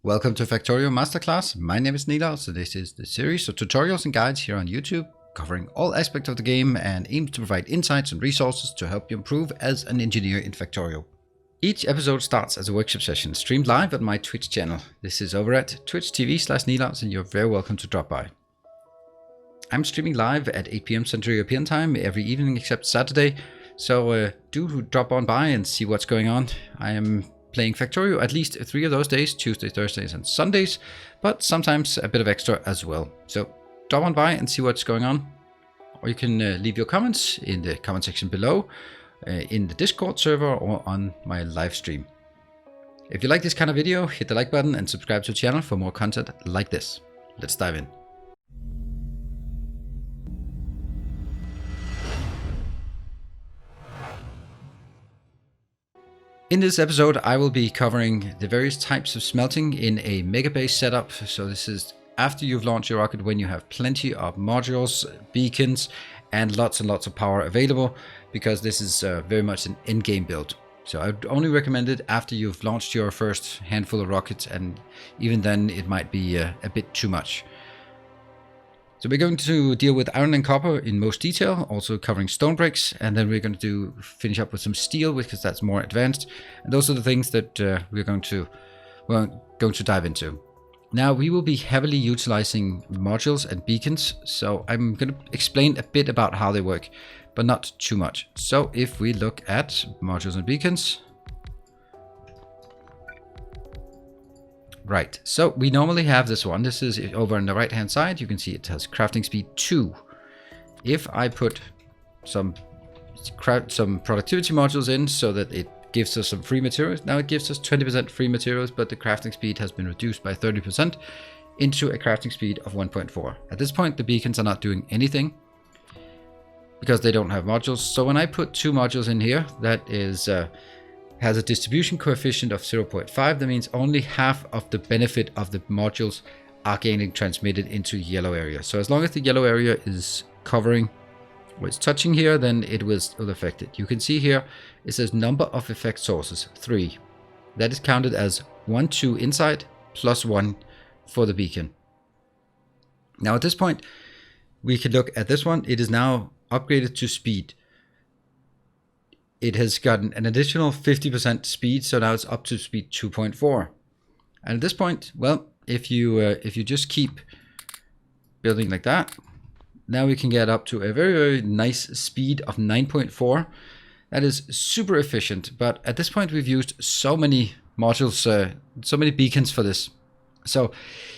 Welcome to Factorio Masterclass. My name is Nilaus, so this is the series of tutorials and guides here on YouTube, covering all aspects of the game and aims to provide insights and resources to help you improve as an engineer in Factorio. Each episode starts as a workshop session, streamed live on my Twitch channel. This is over at twitch.tv/Nilaus, and you're very welcome to drop by. I'm streaming live at 8 PM Central European Time every evening except Saturday, so do drop on by and see what's going on. I am playing Factorio at least 3 of those days, Tuesdays, Thursdays and Sundays, but sometimes a bit of extra as well. So drop on by and see what's going on. Or you can leave your comments in the comment section below, in the Discord server or on my live stream. If you like this kind of video, hit the like button and subscribe to the channel for more content like this. Let's dive in. In this episode, I will be covering the various types of smelting in a mega base setup. So this is after you've launched your rocket, when you have plenty of modules, beacons, and lots of power available, because this is very much an in-game build. So I would only recommend it after you've launched your first handful of rockets, and even then it might be a bit too much. So we're going to deal with iron and copper in most detail, also covering stone bricks, and then we're going to finish up with some steel because that's more advanced. And those are the things that we're going to dive into. Now we will be heavily utilizing modules and beacons, so I'm going to explain a bit about how they work, but not too much. So if we look at modules and beacons, right, so we normally have this one. This is over on the right hand side. You can see it has crafting speed 2. If I put some productivity modules in so that it gives us some free materials, now it gives us 20% free materials, but the crafting speed has been reduced by 30% into a crafting speed of 1.4. At this point, the beacons are not doing anything because they don't have modules. So when I put 2 modules in here, that is has a distribution coefficient of 0.5. That means only half of the benefit of the modules are getting transmitted into yellow area. So as long as the yellow area is covering or it's touching here, then it will affect it. You can see here it says number of effect sources 3. That is counted as 1, 2 inside plus 1 for the beacon. Now at this point we can look at this one. It is now upgraded to speed. It has gotten an additional 50% speed, so now it's up to speed 2.4. And at this point, well, if you just keep building like that, now we can get up to a very nice speed of 9.4. That is super efficient, but at this point we've used so many modules, so many beacons for this. So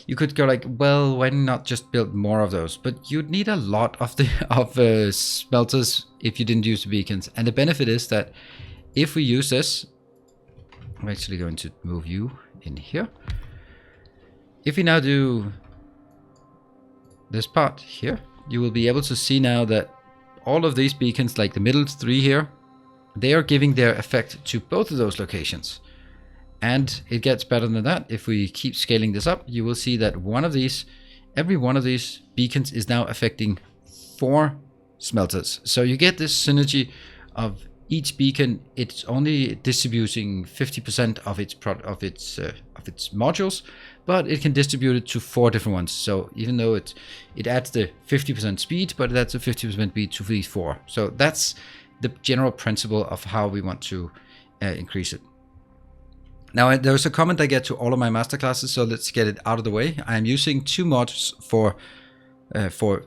you could go like, well, why not just build more of those? But you'd need a lot of the smelters if you didn't use the beacons. And the benefit is that if we use this, I'm actually going to move you in here. If we now do this part here, you will be able to see now that all of these beacons, like the middle 3 here, they are giving their effect to both of those locations. And it gets better than that. If we keep scaling this up, you will see that every one of these beacons is now affecting 4 smelters. So you get this synergy of each beacon. It's only distributing 50% of its modules, but it can distribute it to 4 different ones. So even though it adds the 50% speed, but that's a 50% speed to these 4. So that's the general principle of how we want to increase it. Now, there's a comment I get to all of my masterclasses, so let's get it out of the way. I'm using 2 mods for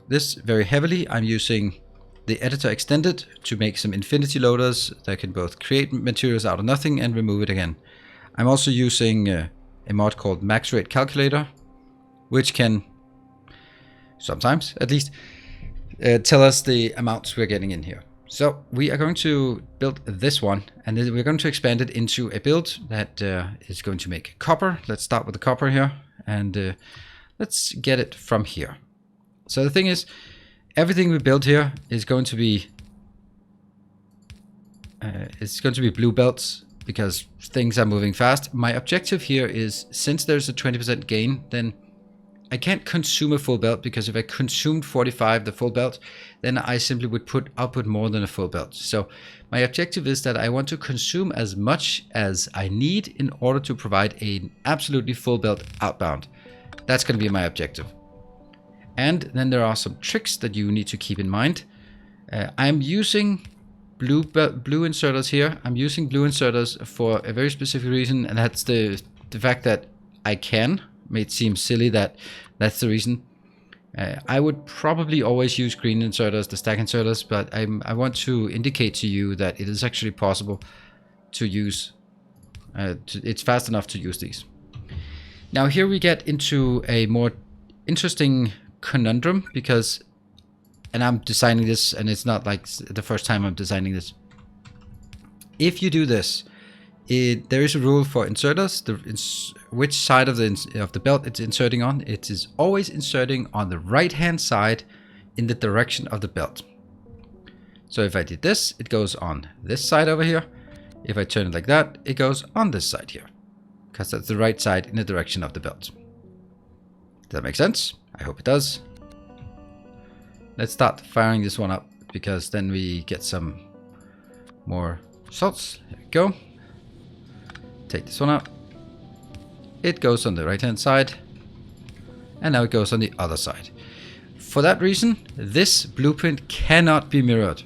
this very heavily. I'm using the editor extended to make some infinity loaders that can both create materials out of nothing and remove it again. I'm also using a mod called max rate calculator, which can sometimes at least tell us the amounts we're getting in here. So we are going to build this one, and then we're going to expand it into a build that is going to make copper. Let's start with the copper here, and let's get it from here. So the thing is, everything we build here is going to be blue belts because things are moving fast. My objective here is, since there's a 20% gain, then I can't consume a full belt, because if I consumed 45, the full belt, then I simply would output more than a full belt. So my objective is that I want to consume as much as I need in order to provide an absolutely full belt outbound. That's going to be my objective. And then there are some tricks that you need to keep in mind. I'm using blue inserters here. I'm using blue inserters for a very specific reason, and that's the fact that I can. It may seem silly that that's the reason. I would probably always use green inserters, the stack inserters, but I want to indicate to you that it is actually possible to use. It's fast enough to use these. Now here we get into a more interesting conundrum, because, and I'm designing this, and it's not like the first time I'm designing this. If you do this, there is a rule for inserters. Which side of the belt it's inserting on. It is always inserting on the right hand side in the direction of the belt. So if I did this, it goes on this side over here. If I turn it like that, it goes on this side here, because that's the right side in the direction of the belt. Does that make sense? I hope it does. Let's start firing this one up, because then we get some more results. There we go. Take this one out. It goes on the right hand side, and now it goes on the other side. For that reason, this blueprint cannot be mirrored.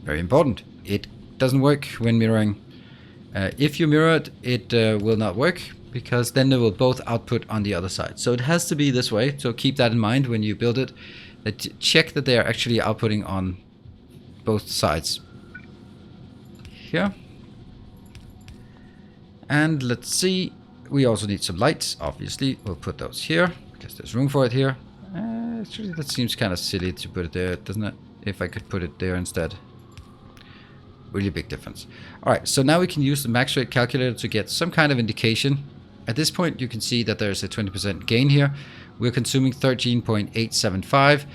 Very important. It doesn't work when mirroring. If you mirror it, it will not work, because then they will both output on the other side. So it has to be this way. So keep that in mind when you build it. Check that they are actually outputting on both sides. Here. And let's see. We also need some lights, obviously. We'll put those here, because there's room for it here. Actually, that seems kind of silly to put it there, doesn't it? If I could put it there instead. Really big difference. Alright, so now we can use the max rate calculator to get some kind of indication. At this point, you can see that there's a 20% gain here. We're consuming 13.875,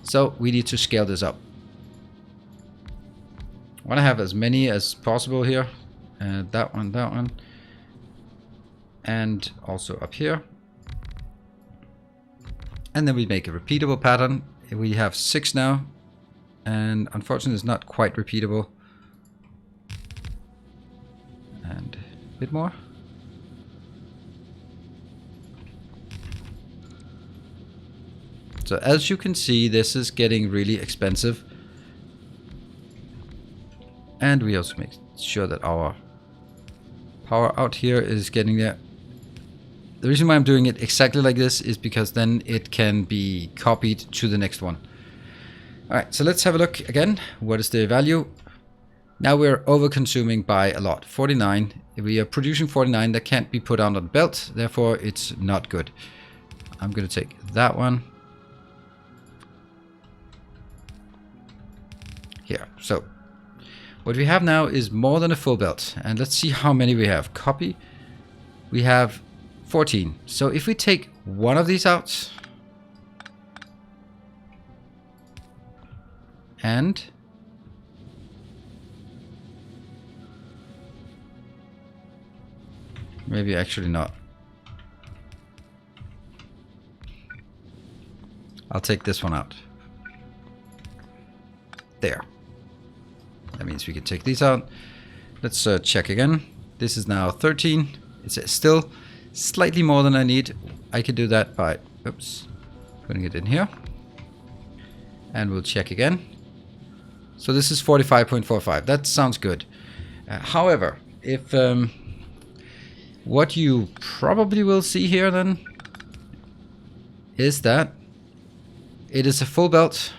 so we need to scale this up. I want to have as many as possible here. That one. And also up here. And then we make a repeatable pattern. We have 6 now, and unfortunately it's not quite repeatable. And a bit more. So as you can see, this is getting really expensive. And we also make sure that our power out here is getting there. The reason why I'm doing it exactly like this is because then it can be copied to the next one. Alright, so let's have a look again. What is the value? Now we're over consuming by a lot. 49. We are producing 49 that can't be put on the belt, therefore it's not good. I'm going to take that one. Here. So what we have now is more than a full belt. And let's see how many we have. Copy. We have 14. So if we take one of these out and maybe actually not. I'll take this one out. There. That means we can take these out. Let's check again. This is now 13. It's still slightly more than I need. I can do that by, oops, putting it in here. And we'll check again. So this is 45.45. That sounds good. However, if what you probably will see here then is that it is a full belt,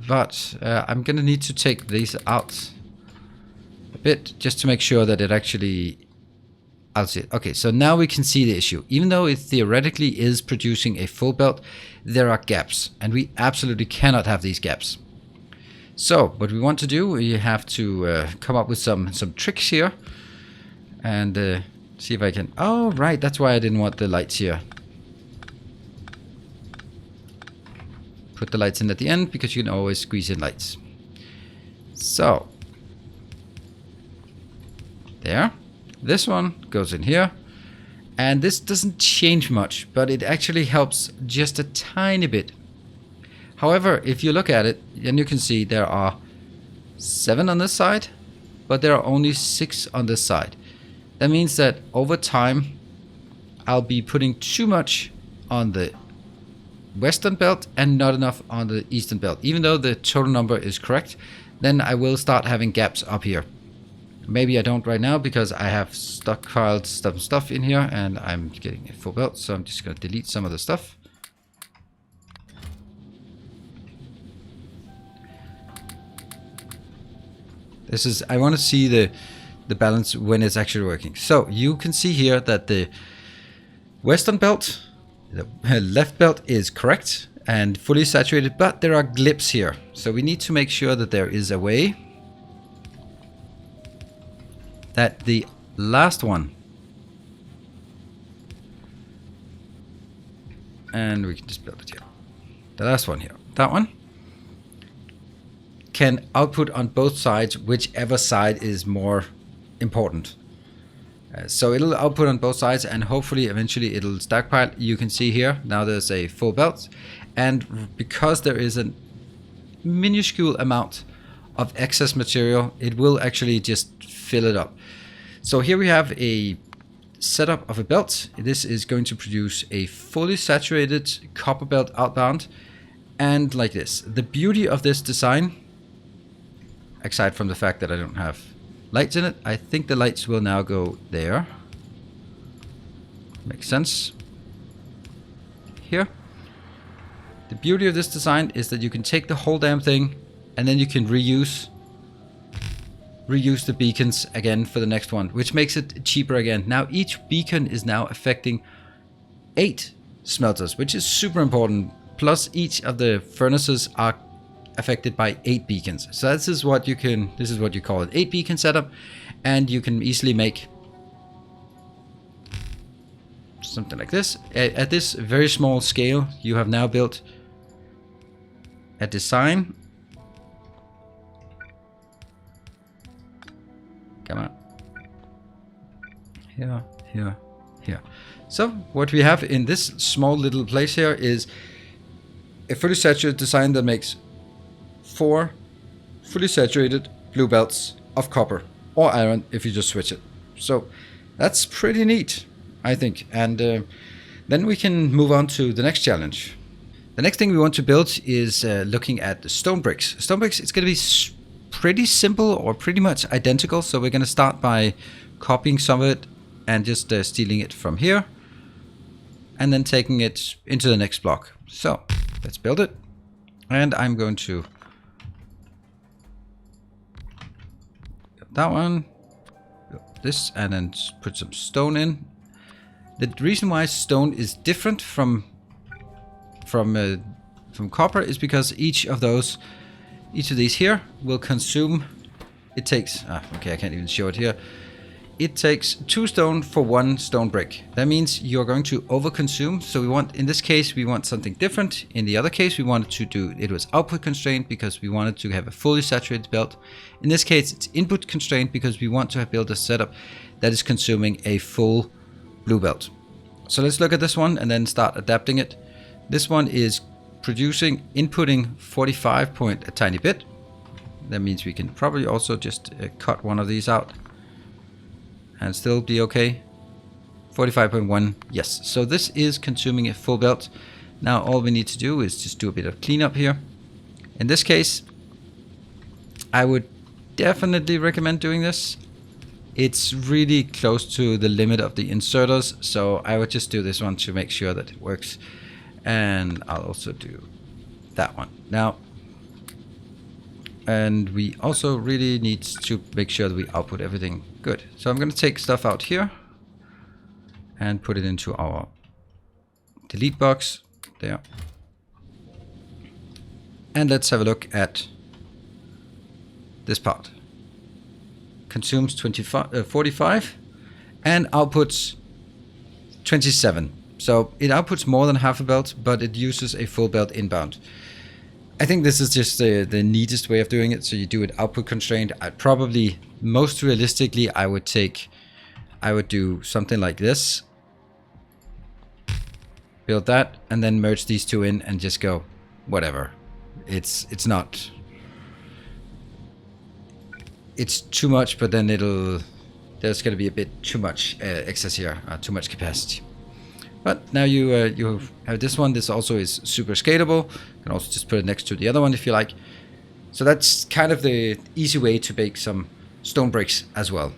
but I'm gonna need to take these out a bit just to make sure that it actually, I'll see it. Okay, so now we can see the issue. Even though it theoretically is producing a full belt, there are gaps, and we absolutely cannot have these gaps. So what we want to do, we have to come up with some tricks here, and see if I can. Oh, right, that's why I didn't want the lights here. Put the lights in at the end because you can always squeeze in lights. So there, this one goes in here, And this doesn't change much, but it actually helps just a tiny bit. However, if you look at it, then you can see there are 7 on this side, but there are only 6 on this side. That means that over time, I'll be putting too much on the western belt and not enough on the eastern belt. Even though the total number is correct, then I will start having gaps up here. Maybe I don't right now because I have stockpiled stuff in here and I'm getting a full belt, so I'm just going to delete some of the stuff. This is, I want to see the balance when it's actually working. So you can see here that the western belt, the left belt is correct and fully saturated, but there are blips here. So we need to make sure that there is a way that the last one, and we can just build it here, the last one here, that one, can output on both sides, whichever side is more important. So it'll output on both sides and hopefully eventually it'll stockpile. You can see here, now there's a full belt, and because there is a minuscule amount of excess material, it will actually just fill it up. So here we have a setup of a belt. This is going to produce a fully saturated copper belt outbound, and like this. The beauty of this design, aside from the fact that I don't have lights in it, I think the lights will now go there. Makes sense. Here. The beauty of this design is that you can take the whole damn thing and then you can reuse the beacons again for the next one, which makes it cheaper again. Now each beacon is now affecting 8 smelters, which is super important. Plus each of the furnaces are affected by 8 beacons. So this is what you call an 8 beacon setup, and you can easily make something like this. At this very small scale, you have now built a design. Come on. Here, here, here. So what we have in this small little place here is a fully saturated design that makes 4 fully saturated blue belts of copper or iron if you just switch it. So that's pretty neat, I think. And then we can move on to the next challenge. The next thing we want to build is looking at the stone bricks. Stone bricks, it's going to be pretty simple or pretty much identical. So we're going to start by copying some of it and just stealing it from here and then taking it into the next block. So let's build it. And I'm going to build that one, build this, and then put some stone in. The reason why stone is different from copper is because each of these here will consume. It takes okay, I can't even show it here. It takes 2 stone for 1 stone brick. That means you're going to overconsume. So we want, in this case, we want something different. In the other case, we wanted to do, it was output constraint because we wanted to have a fully saturated belt. In this case, it's input constraint because we want to have built a setup that is consuming a full blue belt. So let's look at this one and then start adapting it. This one is inputting 45 point a tiny bit. That means we can probably also just cut one of these out and still be okay. 45.1, yes. So this is consuming a full belt. Now all we need to do is just do a bit of cleanup here. In this case, I would definitely recommend doing this. It's really close to the limit of the inserters, so I would just do this one to make sure that it works. And I'll also do that one. Now, and we also really need to make sure that we output everything good. So I'm going to take stuff out here and put it into our delete box there. And let's have a look at this part. Consumes 45 and outputs 27. So it outputs more than half a belt, but it uses a full belt inbound. I think this is just the neatest way of doing it. So you do it output constrained. I'd probably, most realistically, I would do something like this. build that, and then merge these two in and just go, whatever. It's not... It's too much, but then there's going to be a bit too much excess here, too much capacity. But now you have this one. This also is super scalable. You can also just put it next to the other one if you like. So that's kind of the easy way to bake some stone bricks as well.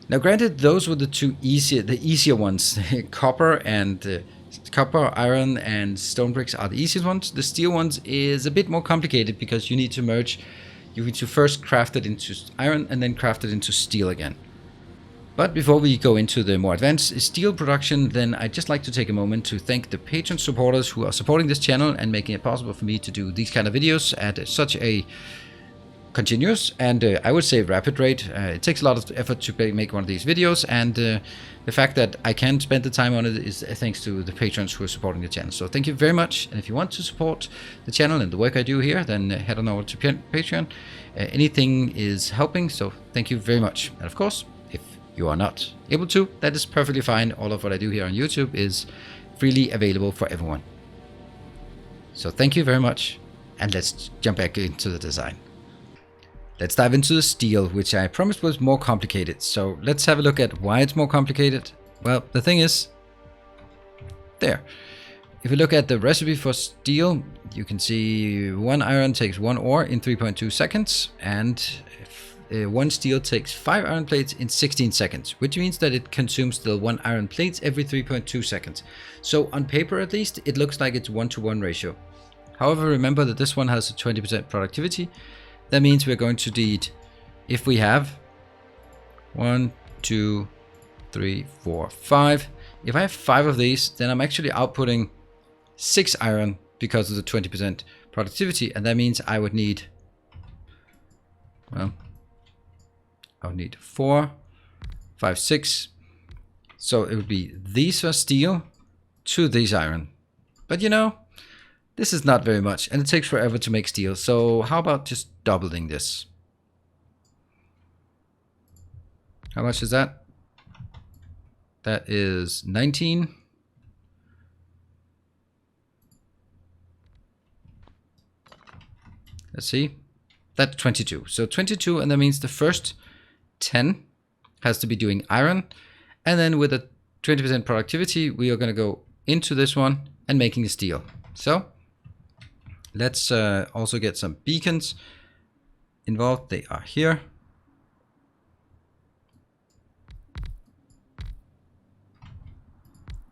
Now, granted, those were the easier ones. Copper, iron, and stone bricks are the easiest ones. The steel ones is a bit more complicated because you need to merge. You need to first craft it into iron and then craft it into steel again. But before we go into the more advanced steel production, then I'd just like to take a moment to thank the Patreon supporters who are supporting this channel and making it possible for me to do these kind of videos at such a continuous and I would say rapid rate. It takes a lot of effort to make one of these videos, and the fact that I can spend the time on it is thanks to the patrons who are supporting the channel. So thank you very much, and if you want to support the channel and the work I do here, then head on over to Patreon. Anything is helping, so thank you very much. And of course, if you are not able to, that is perfectly fine. All of what I do here on YouTube is freely available for everyone. So thank you very much, and let's jump back into the design. Let's dive into the steel, which I promised was more complicated. So let's have a look at why it's more complicated. Well, the thing is, there. If you look at the recipe for steel, you can see 1 iron takes 1 ore in 3.2 seconds, and 1 steel takes 5 iron plates in 16 seconds, which means that it consumes still 1 iron plates every 3.2 seconds. So on paper, at least, it looks like it's 1-to-1 ratio. However, remember that this one has a 20% productivity. That means we're going to need, if we have 1, 2, 3, 4, 5. If I have 5 of these, then I'm actually outputting 6 iron because of the 20% productivity. And that means I would need, well, I would need 4, 5, 6. So it would be these for steel to these iron. But you know, this is not very much, and it takes forever to make steel. So how about just doubling this? How much is that? That is 19. Let's see. That's 22. So 22, and that means the first 10 has to be doing iron. And then with a 20% productivity, we are going to go into this one and making steel. So let's also get some beacons involved. They are here.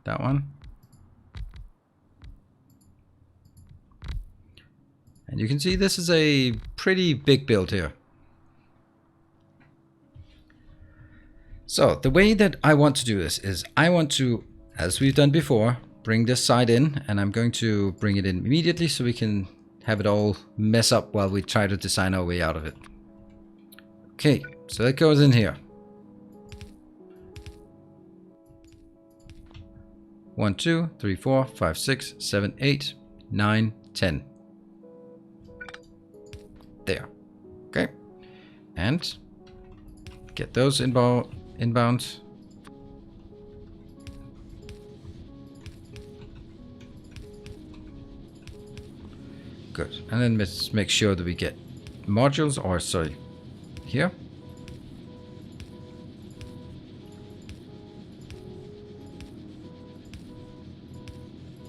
That one. And you can see this is a pretty big build here. So the way that I want to do this is I want to, as we've done before, bring this side in, and I'm going to bring it in immediately so we can have it all mess up while we try to design our way out of it. Okay, so that goes in here. 1, 2, 3, 4, 5, 6, 7, 8, 9, 10. There. Okay. And get those inbound. Good. And then let's make sure that we get modules, or sorry, here.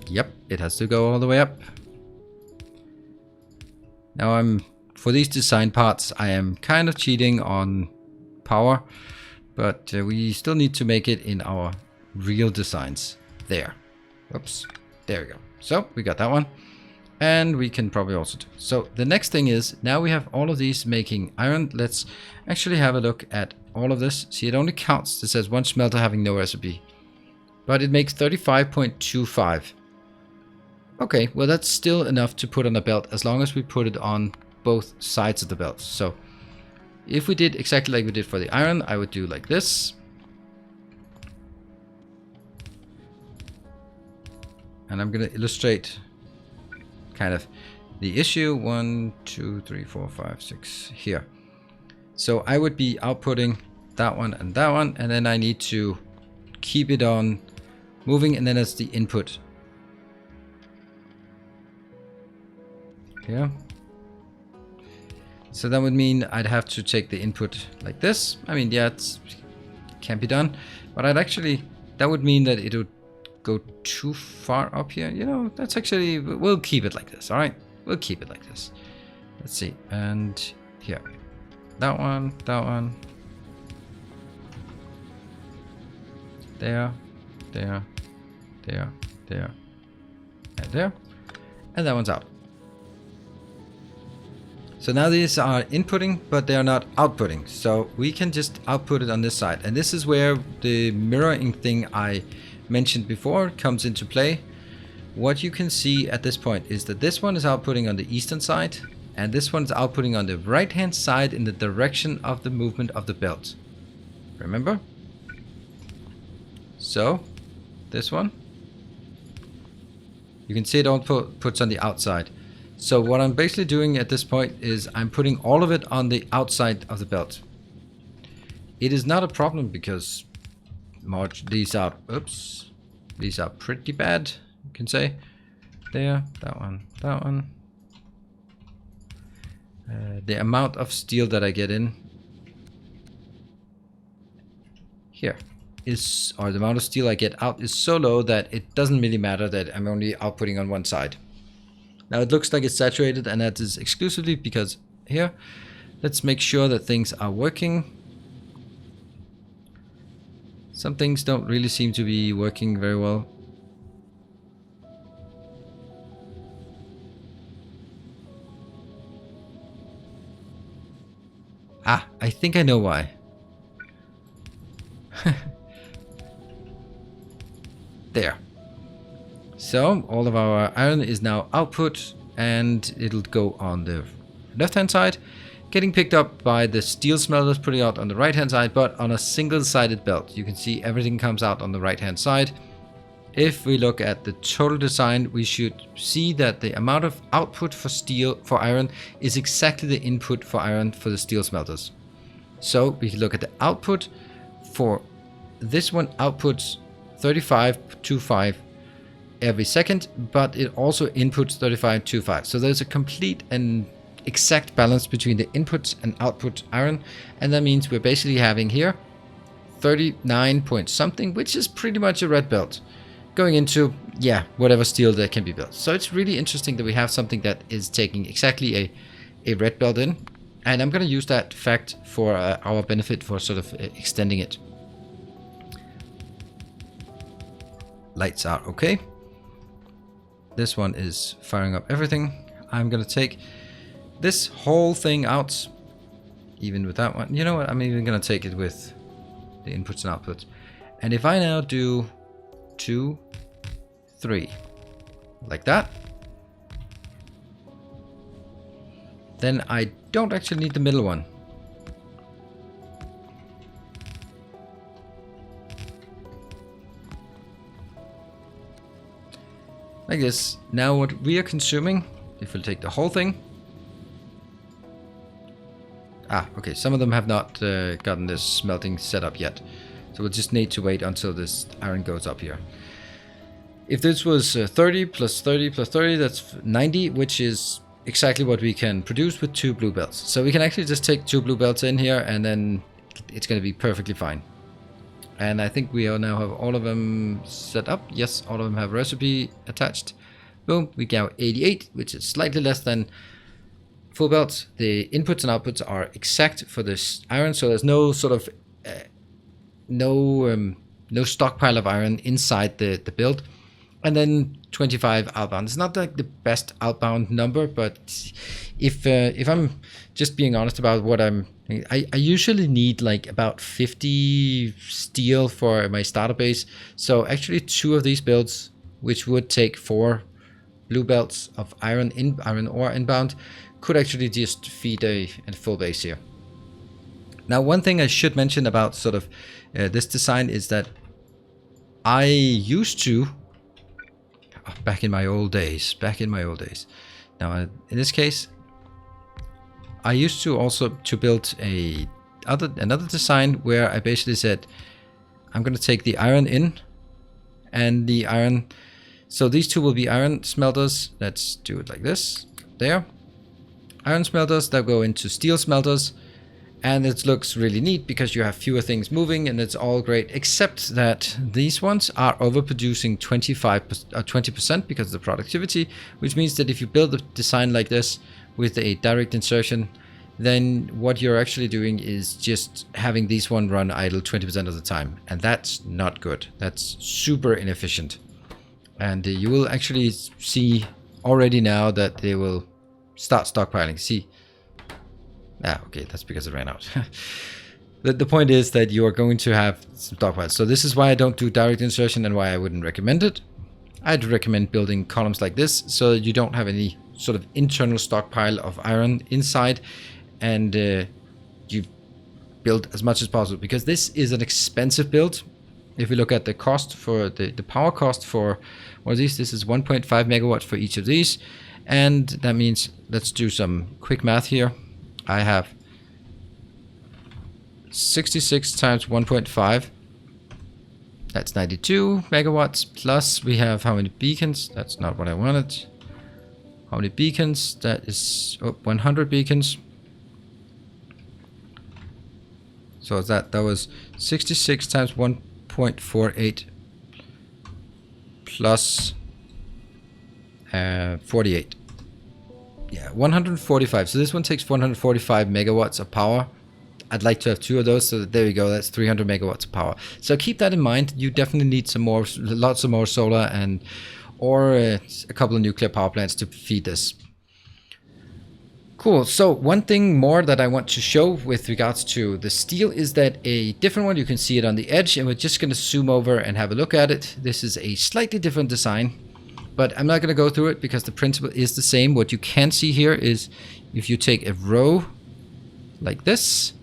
Yep, it has to go all the way up. Now for these design parts, I am kind of cheating on power, but we still need to make it in our real designs. There. Whoops. There we go. So we got that one. And we can probably also do. So the next thing is, now we have all of these making iron. Let's actually have a look at all of this. See, it only counts. It says 1 smelter having no recipe. But it makes 35.25. Okay, well that's still enough to put on a belt as long as we put it on both sides of the belt. So if we did exactly like we did for the iron, I would do like this. And I'm going to illustrate kind of the issue. 1, 2, 3, 4, 5, 6 here. So I would be outputting that one, and then I need to keep it on moving, and then that's the input. Here. So that would mean I'd have to take the input like this. I mean, yeah, it can be done, but that would mean that it would go too far up here. You know, that's actually, we'll keep it like this, all right? We'll keep it like this. Let's see, and here. That one. There, and there. And that one's out. So now these are inputting, but they are not outputting. So we can just output it on this side. And this is where the mirroring thing I mentioned before comes into play. What you can see at this point is that this one is outputting on the eastern side, and this one is outputting on the right hand side in the direction of the movement of the belt. Remember? So this one, you can see it all puts on the outside. So what I'm basically doing at this point is I'm putting all of it on the outside of the belt. It is not a problem because these are pretty bad, you can say. There, that one. The amount of steel that I get in here or the amount of steel I get out is so low that it doesn't really matter that I'm only outputting on one side. Now it looks like it's saturated, and that is exclusively because here, let's make sure that things are working. Some things don't really seem to be working very well. Ah, I think I know why. There. So all of our iron is now output, and it'll go on the left hand side, getting picked up by the steel smelters putting out on the right hand side, but on a single sided belt. You can see everything comes out on the right hand side. If we look at the total design, we should see that the amount of output for iron is exactly the input for iron for the steel smelters. So we can look at the output for this one, outputs 3525 every second, but it also inputs 3525. So there's a complete and exact balance between the inputs and output iron, and that means we're basically having here 39 point something, which is pretty much a red belt going into, yeah, whatever steel that can be built. So it's really interesting that we have something that is taking exactly a red belt in, and I'm going to use that fact for our benefit for sort of extending it. Lights are okay. This one is firing up everything. I'm going to take this whole thing out, even with that one. You know what? I'm even going to take it with the inputs and outputs. And if I now do 2, 3, like that, then I don't actually need the middle one. Like this. Now what we are consuming, if we'll take the whole thing. Ah, okay, some of them have not gotten this smelting set up yet. So we'll just need to wait until this iron goes up here. If this was 30 plus 30 plus 30, that's 90, which is exactly what we can produce with 2 blue belts. So we can actually just take 2 blue belts in here, and then it's going to be perfectly fine. And I think we now have all of them set up. Yes, all of them have recipe attached. Boom, we got 88, which is slightly less than full belts. The inputs and outputs are exact for this iron, so there's no sort of no stockpile of iron inside the build. And then 25 outbound. It's not like the best outbound number, but if I'm just being honest about what I usually need like about 50 steel for my starter base. So actually 2 of these builds, which would take 4 blue belts of iron ore inbound, could actually just feed a full base here. Now, one thing I should mention about sort of this design is that I used to, back in my old days. Now, in this case, I used to also build another design where I basically said, I'm going to take the iron in, and the iron. So these two will be iron smelters. Let's do it like this. There. Iron smelters that go into steel smelters. And it looks really neat because you have fewer things moving and it's all great, except that these ones are overproducing 20% because of the productivity, which means that if you build a design like this with a direct insertion, then what you're actually doing is just having these one run idle 20% of the time. And that's not good. That's super inefficient. And you will actually see already now that they will start stockpiling. See? Okay, that's because it ran out. The point is that you are going to have some stockpiles. So this is why I don't do direct insertion and why I wouldn't recommend it. I'd recommend building columns like this so that you don't have any sort of internal stockpile of iron inside, and you build as much as possible, because this is an expensive build. If we look at the cost for the power cost for one of these, this is 1.5 megawatts for each of these. And that means, let's do some quick math here. I have 66 times 1.5. That's 92 megawatts. Plus we have how many beacons? That's not what I wanted. How many beacons? That is 100 beacons. So that was 66 times 1.48 plus 48. Yeah, 145. So this one takes 145 megawatts of power. I'd like to have two of those, so there we go. That's 300 megawatts of power. So keep that in mind. You definitely need some more, lots of more solar or a couple of nuclear power plants to feed this. Cool. So one thing more that I want to show with regards to the steel is that a different one. You can see it on the edge, and we're just going to zoom over and have a look at it. This is a slightly different design. But I'm not going to go through it because the principle is the same. What you can see here is if you take a row like this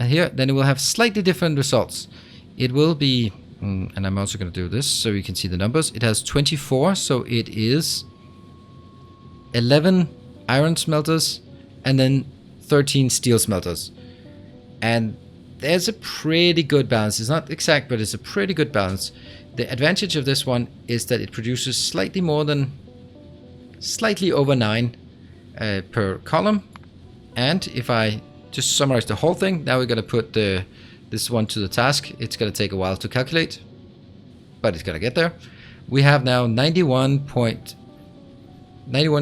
and here, then it will have slightly different results. It will be, and I'm also going to do this so you can see the numbers. It has 24, so it is 11 iron smelters and then 13 steel smelters. And there's a pretty good balance. It's not exact, but it's a pretty good balance. The advantage of this one is that it produces slightly over 9 per column. And if I just summarize the whole thing, now we're going to put this one to the task. It's going to take a while to calculate, but it's going to get there. We have now 91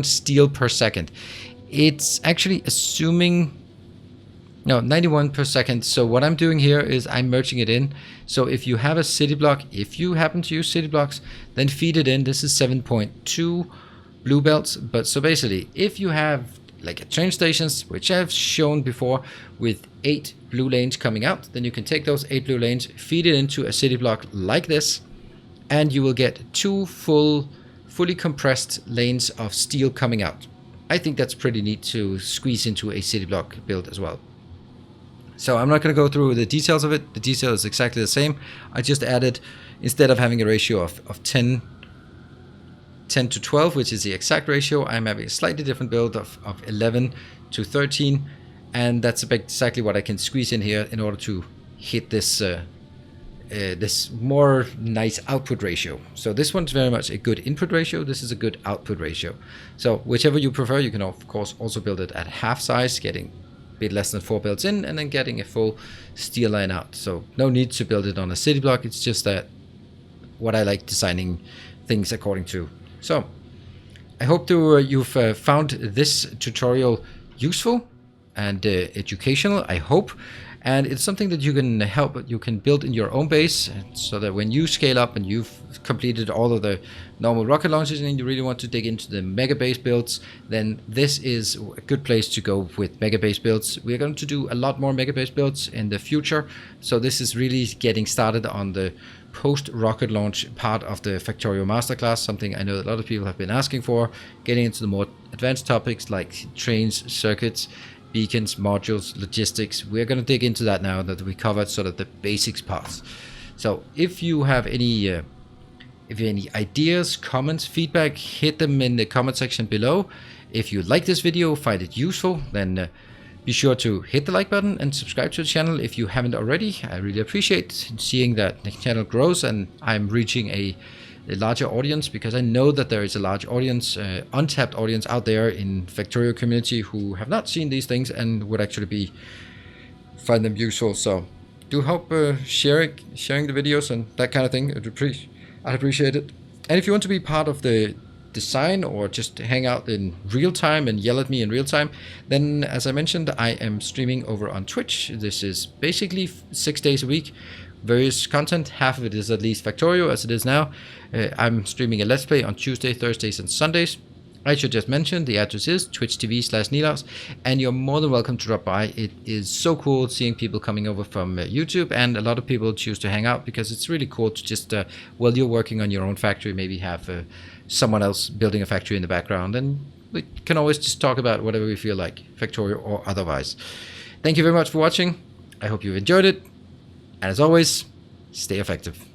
steel per second. It's actually assuming... No, 91 per second. So what I'm doing here is I'm merging it in. So if you have a city block, if you happen to use city blocks, then feed it in. This is 7.2 blue belts. But so basically, if you have like a train stations, which I've shown before, with 8 blue lanes coming out, then you can take those 8 blue lanes, feed it into a city block like this, and you will get 2 fully compressed lanes of steel coming out. I think that's pretty neat to squeeze into a city block build as well. So I'm not going to go through the details of it. The detail is exactly the same. I just added, instead of having a ratio of 10 to 12, which is the exact ratio, I'm having a slightly different build of 11 to 13. And that's exactly what I can squeeze in here in order to hit this this more nice output ratio. So this one's very much a good input ratio. This is a good output ratio. So whichever you prefer, you can of course also build it at half size, getting bit less than 4 builds in and then getting a full steel line out. So no need to build it on a city block. It's just that what I like designing things according to. So I hope you've found this tutorial useful and educational, I hope. And it's something that you can build in your own base, so that when you scale up and you've completed all of the normal rocket launches and you really want to dig into the mega base builds, then this is a good place to go with mega base builds. We're going to do a lot more mega base builds in the future, so this is really getting started on the post rocket launch part of the Factorio Masterclass, something I know a lot of people have been asking for, getting into the more advanced topics like trains, circuits, beacons, modules, logistics. We're going to dig into that now that we covered sort of the basics parts. So if you have any ideas, comments, feedback, hit them in the comment section below. If you like this video, find it useful, then Be sure to hit the like button and subscribe to the channel if you haven't already. I really appreciate seeing that the channel grows and I'm reaching a larger audience, because I know that there is a large audience, untapped audience out there in Factorio community who have not seen these things and would actually find them useful. So do help sharing the videos and that kind of thing. I'd appreciate it. And if you want to be part of the design or just hang out in real time and yell at me in real time, then as I mentioned, I am streaming over on Twitch. This is basically 6 days a week, various content. Half of it is at least Factorio as it is now. I'm streaming a Let's Play on Tuesday, Thursdays and Sundays. I should just mention the address is twitch.tv/Nilaus, and you're more than welcome to drop by. It is so cool seeing people coming over from YouTube, and a lot of people choose to hang out because it's really cool to just, while you're working on your own factory, maybe have someone else building a factory in the background, and we can always just talk about whatever we feel like, Factorio or otherwise. Thank you very much for watching. I hope you enjoyed it, and as always, stay effective.